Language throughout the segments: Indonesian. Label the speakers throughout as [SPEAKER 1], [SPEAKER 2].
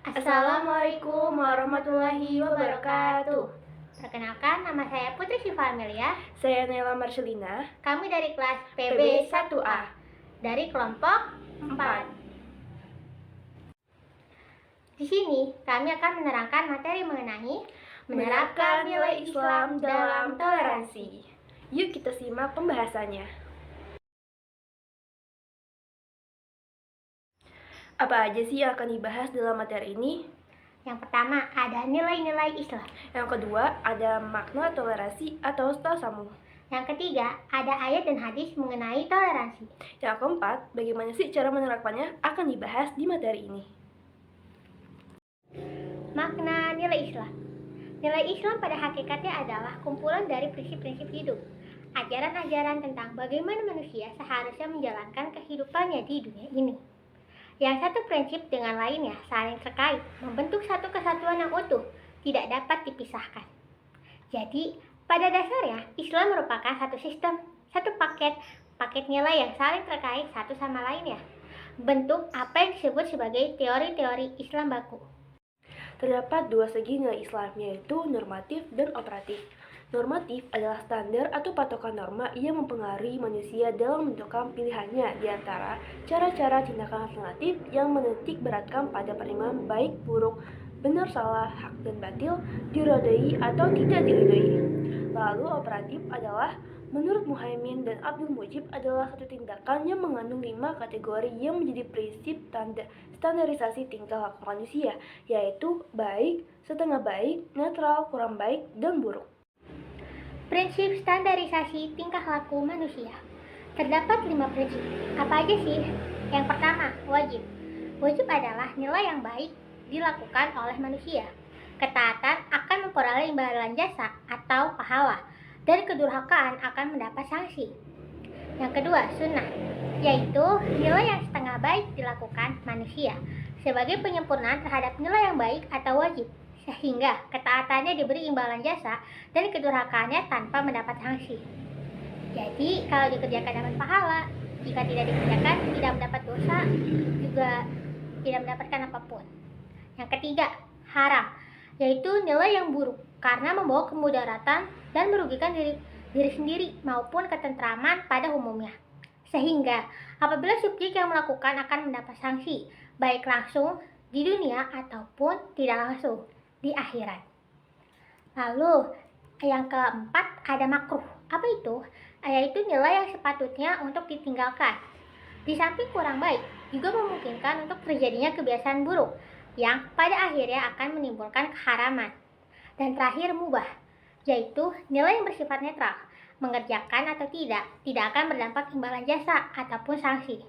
[SPEAKER 1] Assalamualaikum warahmatullahi wabarakatuh.
[SPEAKER 2] Perkenalkan, nama saya Putri Syifa Amelia.
[SPEAKER 1] Saya Nela Marcelina.
[SPEAKER 2] Kami dari kelas PB 1A dari kelompok 4. Di sini kami akan menerangkan materi mengenai
[SPEAKER 1] menerapkan nilai Islam dalam toleransi. Yuk kita simak pembahasannya. Apa aja sih yang akan dibahas dalam materi ini?
[SPEAKER 2] Yang pertama, ada nilai-nilai Islam.
[SPEAKER 1] Yang kedua, ada makna toleransi atau tasamuh.
[SPEAKER 2] Yang ketiga, ada ayat dan hadis mengenai toleransi.
[SPEAKER 1] Yang keempat, bagaimana sih cara menerapkannya akan dibahas di materi ini.
[SPEAKER 2] Makna nilai Islam. Nilai Islam pada hakikatnya adalah kumpulan dari prinsip-prinsip hidup. Ajaran-ajaran tentang bagaimana manusia seharusnya menjalankan kehidupannya di dunia ini. Yang satu prinsip dengan lainnya saling terkait, membentuk satu kesatuan yang utuh, tidak dapat dipisahkan. Jadi, pada dasarnya, Islam merupakan satu sistem, satu paket nilai yang saling terkait satu sama lainnya. Bentuk apa yang disebut sebagai teori-teori Islam baku.
[SPEAKER 1] Terdapat dua segi nilai Islam, yaitu normatif dan operatif. Normatif adalah standar atau patokan norma yang mempengaruhi manusia dalam menentukan pilihannya di antara cara-cara tindakan alternatif yang menitik beratkan pada penerimaan baik, buruk, benar, salah, hak dan batil, diridhoi atau tidak diridhoi. Lalu operatif adalah menurut Muhaimin dan Abdul Mujib adalah satu tindakan yang mengandung 5 kategori yang menjadi prinsip standarisasi tingkah laku manusia, yaitu baik, setengah baik, netral, kurang baik, dan buruk.
[SPEAKER 2] Prinsip standarisasi tingkah laku manusia. Terdapat 5 prinsip. Apa aja sih? Yang pertama, wajib. Wajib adalah nilai yang baik dilakukan oleh manusia. Ketaatan akan memperoleh imbalan jasa atau pahala, dan kedurhakaan akan mendapat sanksi. Yang kedua, sunnah, yaitu nilai yang setengah baik dilakukan manusia sebagai penyempurnaan terhadap nilai yang baik atau wajib, sehingga ketaatannya diberi imbalan jasa dan kedurhakaannya tanpa mendapat sanksi. Jadi, kalau dikerjakan dapat pahala, jika tidak dikerjakan tidak mendapat dosa, juga tidak mendapatkan apapun. Yang ketiga, haram, yaitu nilai yang buruk karena membawa kemudaratan dan merugikan diri sendiri maupun ketentraman pada umumnya. Sehingga apabila subjek yang melakukan akan mendapat sanksi, baik langsung di dunia ataupun tidak langsung di akhirat. Lalu yang keempat, ada makruh. Apa itu? Yaitu nilai yang sepatutnya untuk ditinggalkan. Di samping kurang baik, juga memungkinkan untuk terjadinya kebiasaan buruk yang pada akhirnya akan menimbulkan keharaman. Dan terakhir, mubah, yaitu nilai yang bersifat netral, mengerjakan atau tidak akan berdampak imbalan jasa ataupun sanksi.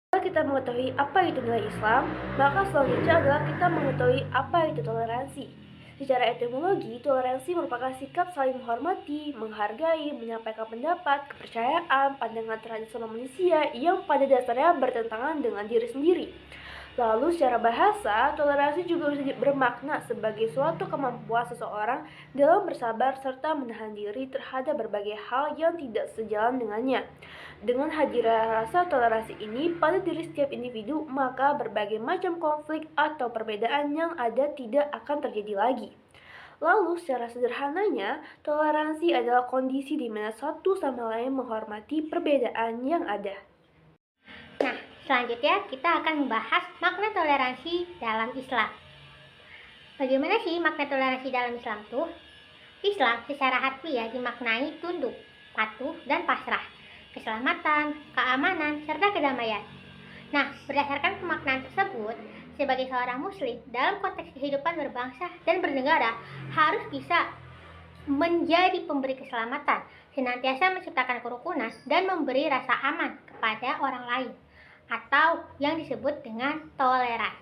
[SPEAKER 1] Setelah kita mengetahui apa itu nilai Islam, maka selanjutnya adalah kita mengetahui apa itu toleransi. Secara etimologi, toleransi merupakan sikap saling menghormati, menghargai, menyampaikan pendapat, kepercayaan, pandangan terhadap sama manusia yang pada dasarnya bertentangan dengan diri sendiri. Lalu secara bahasa, toleransi juga bisa bermakna sebagai suatu kemampuan seseorang dalam bersabar serta menahan diri terhadap berbagai hal yang tidak sejalan dengannya. Dengan hadirnya rasa toleransi ini pada diri setiap individu, maka berbagai macam konflik atau perbedaan yang ada tidak akan terjadi lagi. Lalu secara sederhananya, toleransi adalah kondisi di mana satu sama lain menghormati perbedaan yang ada.
[SPEAKER 2] Nah, selanjutnya kita akan membahas makna toleransi dalam Islam. Bagaimana sih makna toleransi dalam Islam tuh? Islam secara harfiah dimaknai tunduk, patuh, dan pasrah, keselamatan, keamanan, serta kedamaian. Nah, berdasarkan pemaknaan tersebut, sebagai seorang muslim dalam konteks kehidupan berbangsa dan bernegara harus bisa menjadi pemberi keselamatan, senantiasa menciptakan kerukunan dan memberi rasa aman kepada orang lain, atau yang disebut dengan toleran.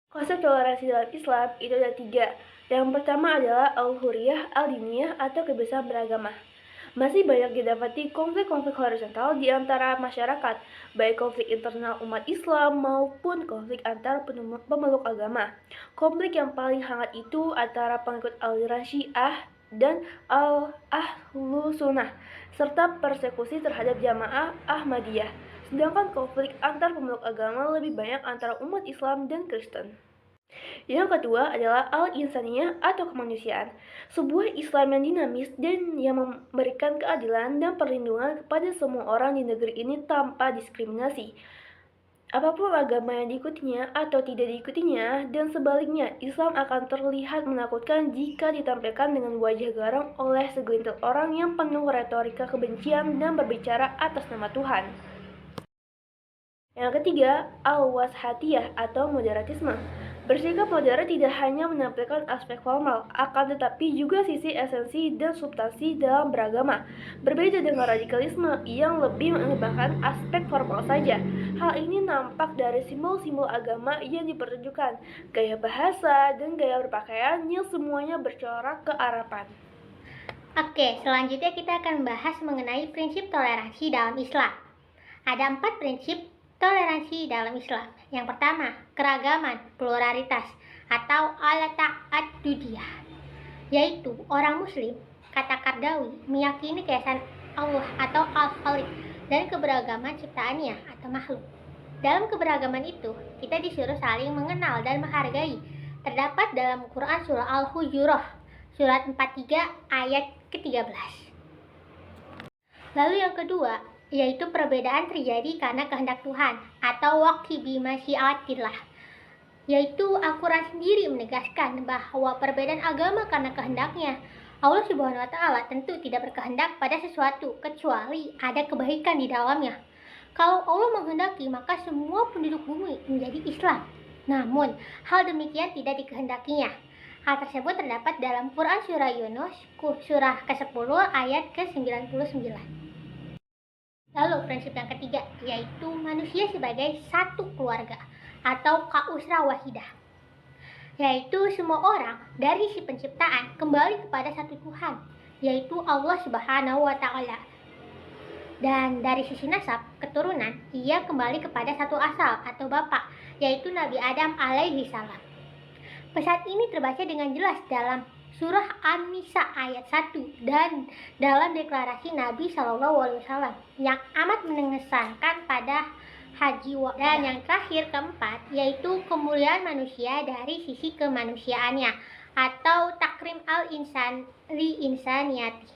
[SPEAKER 1] Konsep toleransi dalam Islam itu ada 3. Yang pertama adalah al-hurriyah al-diniyah atau kebebasan beragama. Masih banyak didapati konflik-konflik horizontal di antara masyarakat, baik konflik internal umat Islam maupun konflik antar pemeluk agama. Konflik yang paling hangat itu antara pengikut aliran Syiah dan Ahlu Sunnah, serta persekusi terhadap jamaah Ahmadiyah. sedangkan konflik antar pemeluk agama lebih banyak antara umat Islam dan Kristen. Yang kedua adalah al-insaniyah atau kemanusiaan, sebuah Islam yang dinamis dan yang memberikan keadilan dan perlindungan kepada semua orang di negeri ini tanpa diskriminasi. Apapun agama yang diikutinya atau tidak diikutinya, dan sebaliknya, Islam akan terlihat menakutkan jika ditampilkan dengan wajah garang oleh segelintir orang yang penuh retorika kebencian dan berbicara atas nama Tuhan. Yang ketiga, al-wasatiyah atau moderatisme. Bersikap moderat tidak hanya menampilkan aspek formal, akan tetapi juga sisi esensi dan substansi dalam beragama. Berbeda dengan radikalisme yang lebih mengedepankan aspek formal saja. Hal ini nampak dari simbol-simbol agama yang dipertunjukkan, gaya bahasa, dan gaya berpakaian yang semuanya bercorak kearapan.
[SPEAKER 2] Oke, selanjutnya kita akan bahas mengenai prinsip toleransi dalam Islam. Ada 4 prinsip toleransi dalam Islam. Yang pertama, keragaman, pluralitas, atau al-ta'addudiyah, yaitu orang Muslim, kata Qardawi, meyakini keesaan Allah atau Al-Khaliq dan keberagaman ciptaannya atau makhluk. Dalam keberagaman itu, kita disuruh saling mengenal dan menghargai. Terdapat dalam Quran surah Al-Hujurat, surat 43 ayat ke-13. Lalu yang kedua, yaitu perbedaan terjadi karena kehendak Tuhan atau waqi bi masyiatillah, yaitu Al-Quran sendiri menegaskan bahwa perbedaan agama karena kehendaknya. Allah Subhanahu wa Ta'ala tentu tidak berkehendak pada sesuatu kecuali ada kebaikan di dalamnya. Kalau Allah menghendaki, maka semua penduduk bumi menjadi Islam. Namun, hal demikian tidak dikehendakinya. Hal tersebut terdapat dalam Quran surah Yunus, surah ke-10 ayat ke-99. Lalu prinsip yang ketiga, yaitu manusia sebagai satu keluarga atau kausra wahidah, yaitu semua orang dari si penciptaan kembali kepada satu Tuhan, yaitu Allah Subhanahu wa Ta'ala. Dan dari sisi nasab, keturunan, ia kembali kepada satu asal atau bapak, yaitu Nabi Adam alaihi salam. Pesan ini terbaca dengan jelas dalam surah An-Nisa ayat 1 dan dalam deklarasi Nabi SAW yang amat mengesankan pada haji wada. Dan yang terakhir keempat, yaitu kemuliaan manusia dari sisi kemanusiaannya atau takrim al-insan li insaniyati,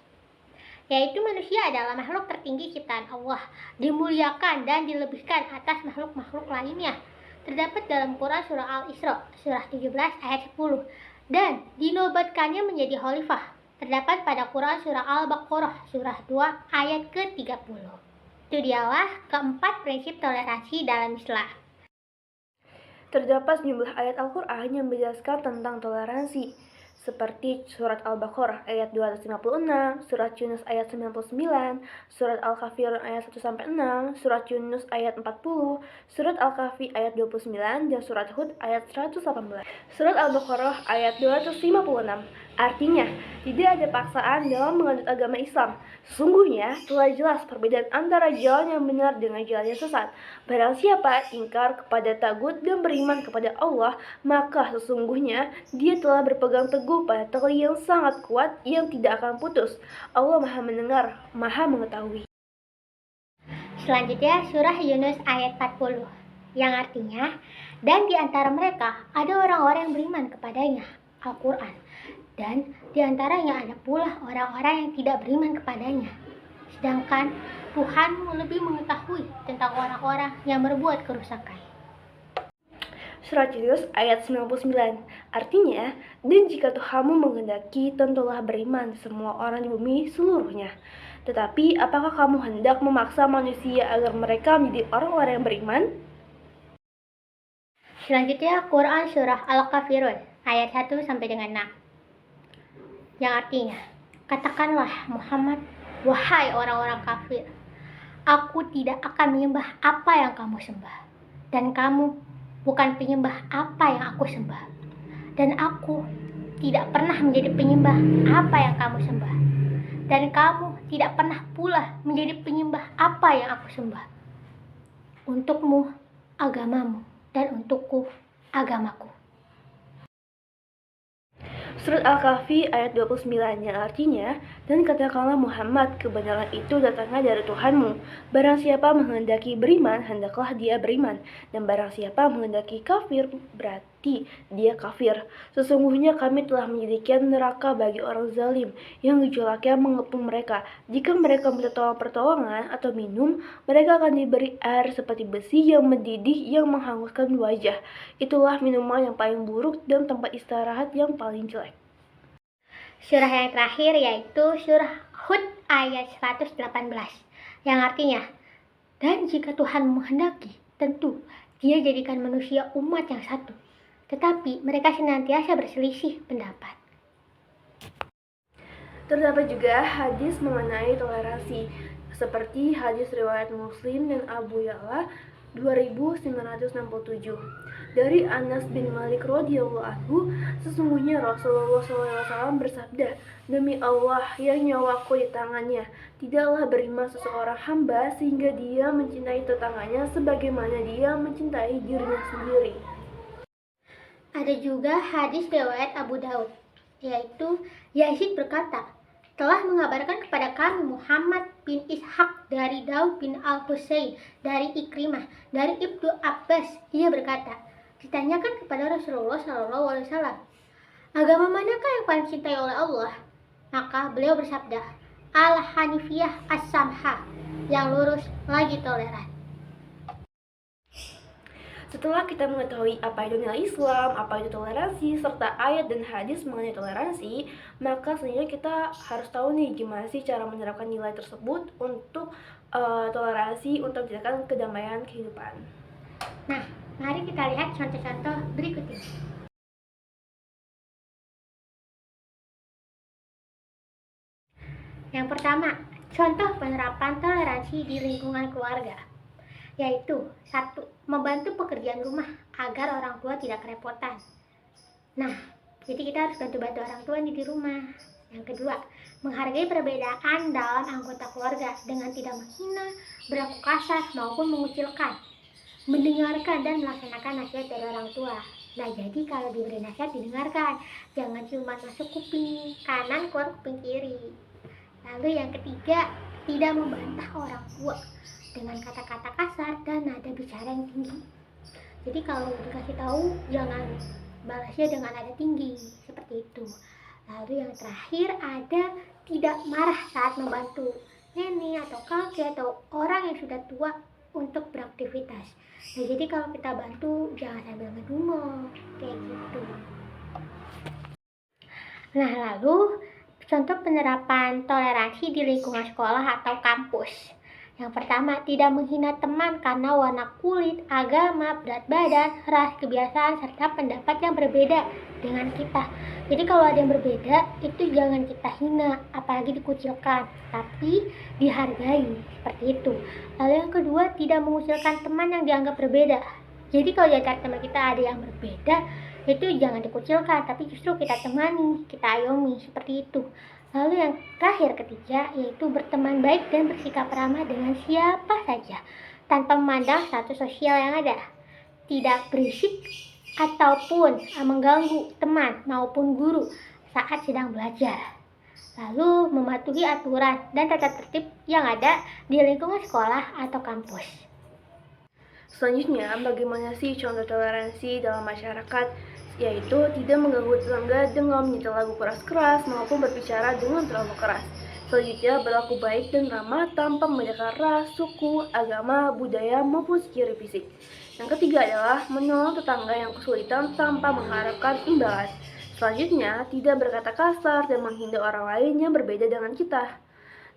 [SPEAKER 2] yaitu manusia adalah makhluk tertinggi ciptaan Allah, dimuliakan dan dilebihkan atas makhluk-makhluk lainnya. Terdapat dalam Quran surah Al-Isra surah 17 ayat 10 dan dinobatkannya menjadi khalifah. Terdapat pada Quran surah Al-Baqarah surah 2 ayat ke-30. Itu dialah keempat prinsip toleransi dalam Islam.
[SPEAKER 1] Terdapat sejumlah ayat Al-Quran yang menjelaskan tentang toleransi, seperti surat Al-Baqarah ayat 256, surat Yunus ayat 99, surat Al-Kafirun ayat 1-6, surat Yunus ayat 40, surat Al-Kahfi ayat 29, dan surat Hud ayat 118. Surat Al-Baqarah ayat 256. Artinya, tidak ada paksaan dalam menganut agama Islam. Sesungguhnya telah jelas perbedaan antara jalan yang benar dengan jalan yang sesat. Barang siapa ingkar kepada tagut dan beriman kepada Allah, maka sesungguhnya dia telah berpegang teguh pada tali yang sangat kuat yang tidak akan putus. Allah Maha Mendengar, Maha Mengetahui.
[SPEAKER 2] Selanjutnya surah Yunus ayat 40 yang artinya, dan di antara mereka ada orang-orang yang beriman kepadanya, Al-Quran, dan di antaranya ada pula orang-orang yang tidak beriman kepadanya. Sedangkan Tuhanmu lebih mengetahui tentang orang-orang yang berbuat kerusakan.
[SPEAKER 1] Surat Yunus ayat 99. Artinya, dan jika Tuhanmu menghendaki, tentulah beriman semua orang di bumi seluruhnya. Tetapi apakah kamu hendak memaksa manusia agar mereka menjadi orang-orang yang beriman?
[SPEAKER 2] Selanjutnya Quran surah Al-Kafirun ayat 1 sampai dengan 6. Yang artinya, katakanlah Muhammad, wahai orang-orang kafir, aku tidak akan menyembah apa yang kamu sembah, dan kamu bukan penyembah apa yang aku sembah, dan aku tidak pernah menjadi penyembah apa yang kamu sembah, dan kamu tidak pernah pula menjadi penyembah apa yang aku sembah. Untukmu agamamu, dan untukku agamaku.
[SPEAKER 1] Surat Al-Kahfi ayat 29 yang artinya, "Dan katakanlah Muhammad, kebenaran itu datangnya dari Tuhanmu. Barang siapa menghendaki beriman, hendaklah dia beriman. Dan barang siapa menghendaki kafir, berarti dia kafir. Sesungguhnya kami telah menyediakan neraka bagi orang zalim, yang gejolaknya mengepung mereka. Jika mereka minta pertolongan atau minum, mereka akan diberi air seperti besi yang mendidih yang menghanguskan wajah. Itulah minuman yang paling buruk dan tempat istirahat yang paling jelek."
[SPEAKER 2] Surah yang terakhir yaitu surah Hud ayat 118 yang artinya, "Dan jika Tuhan menghendaki, tentu Dia jadikan manusia umat yang satu. Tetapi mereka senantiasa berselisih pendapat."
[SPEAKER 1] Terdapat juga hadis mengenai toleransi, seperti hadis riwayat Muslim dan Abu Ya'la 2967. Dari Anas bin Malik radhiyallahu anhu, sesungguhnya Rasulullah SAW bersabda, "Demi Allah yang nyawaku di tangannya, tidaklah beriman seseorang hamba sehingga dia mencintai tetangganya sebagaimana dia mencintai dirinya sendiri."
[SPEAKER 2] Ada juga hadis riwayat Abu Daud, yaitu Yazid berkata, "Telah mengabarkan kepada kami Muhammad bin Ishaq dari Daud bin Al-Husain, dari Ikrimah, dari Ibnu Abbas." Ia berkata, ditanyakan kepada Rasulullah SAW, "Agama manakah yang paling dicintai oleh Allah?" Maka beliau bersabda, "Al-Hanifiyah As-Samha," yang lurus lagi toleran.
[SPEAKER 1] Setelah kita mengetahui apa itu nilai Islam, apa itu toleransi, serta ayat dan hadis mengenai toleransi, maka selanjutnya kita harus tahu nih gimana sih cara menerapkan nilai tersebut untuk toleransi untuk menciptakan kedamaian kehidupan.
[SPEAKER 2] Nah, mari kita lihat contoh-contoh berikut ini. Yang pertama, contoh penerapan toleransi di lingkungan keluarga, yaitu 1. Membantu pekerjaan rumah agar orang tua tidak kerepotan. Nah, jadi kita harus bantu-bantu orang tua di rumah. Yang kedua, menghargai perbedaan dalam anggota keluarga dengan tidak menghina, berlaku kasar maupun mengucilkan. Mendengarkan dan melaksanakan nasihat dari orang tua. Nah, jadi kalau diberi nasihat didengarkan, jangan cuma masuk kuping kanan keluar kuping kiri. Lalu yang ketiga, tidak membantah orang tua dengan kata-kata kasar dan nada bicara yang tinggi. Jadi kalau dikasih tahu jangan balasnya dengan nada tinggi seperti itu. Lalu yang terakhir ada tidak marah saat membantu nenek atau kakek atau orang yang sudah tua untuk beraktivitas. Nah, jadi kalau kita bantu jangan sambil ngedumel kayak gitu. Nah, lalu contoh penerapan toleransi di lingkungan sekolah atau kampus. Yang pertama, tidak menghina teman karena warna kulit, agama, berat badan, ras, kebiasaan, serta pendapat yang berbeda dengan kita. Jadi kalau ada yang berbeda, itu jangan kita hina, apalagi dikucilkan, tapi dihargai, seperti itu. Lalu yang kedua, tidak mengucilkan teman yang dianggap berbeda. Jadi kalau di antara teman kita ada yang berbeda, itu jangan dikucilkan, tapi justru kita temani, kita ayomi, seperti itu. Lalu yang terakhir ketiga, yaitu berteman baik dan bersikap ramah dengan siapa saja, tanpa memandang status sosial yang ada. Tidak berisik ataupun mengganggu teman maupun guru saat sedang belajar. Lalu mematuhi aturan dan tata tertib yang ada di lingkungan sekolah atau kampus.
[SPEAKER 1] Selanjutnya, bagaimana sih contoh toleransi dalam masyarakat? Yaitu tidak mengganggu tetangga dengan menyetel lagu keras-keras maupun berbicara dengan terlalu keras. Selanjutnya, berlaku baik dan ramah tanpa membedakan ras, suku, agama, budaya maupun ciri fisik. Yang ketiga adalah menolong tetangga yang kesulitan tanpa mengharapkan imbalan. Selanjutnya, tidak berkata kasar dan menghina orang lain yang berbeda dengan kita.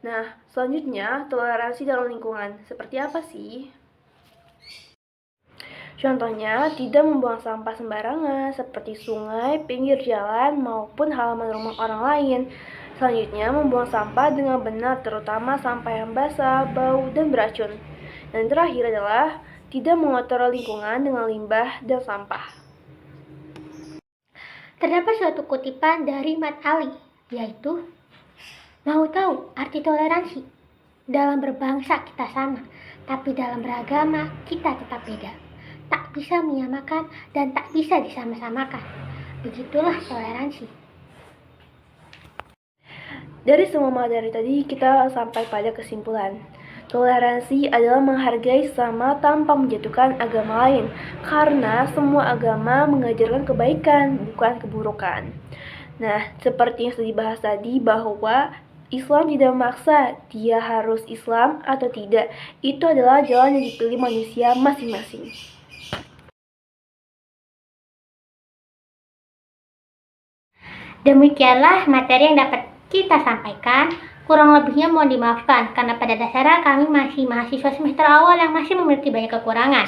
[SPEAKER 1] Nah, selanjutnya, toleransi dalam lingkungan. Seperti apa sih? Contohnya, tidak membuang sampah sembarangan seperti sungai, pinggir jalan, maupun halaman rumah orang lain. Selanjutnya, membuang sampah dengan benar, terutama sampah yang basah, bau, dan beracun. Dan terakhir adalah tidak mengotori lingkungan dengan limbah dan sampah.
[SPEAKER 2] Terdapat suatu kutipan dari Mat Ali, yaitu, "Mau tahu arti toleransi? Dalam berbangsa kita sama, tapi dalam beragama kita tetap beda. Tak bisa menyamakan dan tak bisa disama-samakan. Begitulah toleransi."
[SPEAKER 1] Dari semua materi tadi kita sampai pada kesimpulan. Toleransi adalah menghargai sesama tanpa menjatuhkan agama lain, karena semua agama mengajarkan kebaikan, bukan keburukan. Nah, seperti yang sudah dibahas tadi bahwa Islam tidak memaksa dia harus Islam atau tidak. Itu adalah jalan yang dipilih manusia masing-masing.
[SPEAKER 2] Demikianlah materi yang dapat kita sampaikan. Kurang lebihnya mohon dimaafkan, karena pada dasarnya kami masih mahasiswa semester awal yang masih memiliki banyak kekurangan.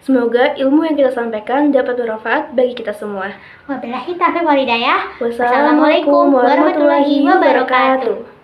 [SPEAKER 1] Semoga ilmu yang kita sampaikan dapat bermanfaat bagi kita semua.
[SPEAKER 2] Wabillahi taufiq wal hidayah.
[SPEAKER 1] Wassalamualaikum warahmatullahi wabarakatuh.